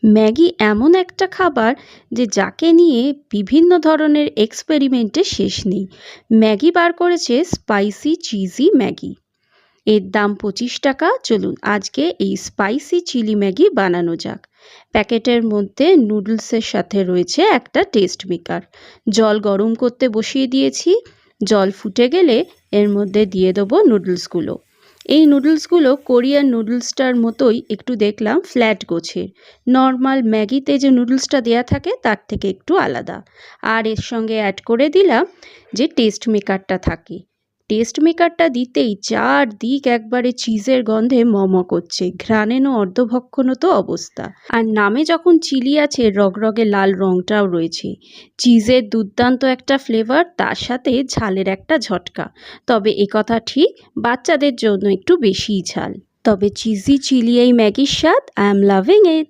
Maggi এমন একটা খাবার যে যাকে নিয়ে বিভিন্ন ধরনের এক্সপেরিমেন্টের শেষ নেই। ম্যাগি বার করেছে স্পাইসি চিজি ম্যাগি। এর দাম 25 টাকা। চলুন আজকে এই স্পাইসি চিলি ম্যাগি বানানো যাক। প্যাকেটের মধ্যে নুডলসের সাথে রয়েছে একটা টেস্ট মেকার। জল গরম করতে বসিয়ে দিয়েছি। জল ফুটে গেলে এর মধ্যে দিয়ে দেবো নুডলসগুলো। এই নুডলসগুলো কোরিয়ান নুডলসটার মতোই একটু দেখলাম ফ্ল্যাট গোছের। নর্মাল ম্যাগিতে যে নুডলসটা দেয়া থাকে তার থেকে একটু আলাদা। আর এর সঙ্গে অ্যাড করে দিলাম যে টেস্ট মেকারটা থাকে। টেস্ট মেকারটা দিতেই চারদিক একবারে চিজের গন্ধে মম করছে, ঘ্রাণেন ও অর্ধভক্ষণত অবস্থা। আর নামে যখন চিলি আছে, রগরগে লাল রঙটাও রয়েছে। চিজের দুর্দান্ত একটা ফ্লেভার, তার সাথে ঝালের একটা ঝটকা। তবে একথা ঠিক, বাচ্চাদের জন্য একটু বেশিই ঝাল। তবে চিজি চিলি এই ম্যাগির স্বাদ, আই এম লাভিং ইট।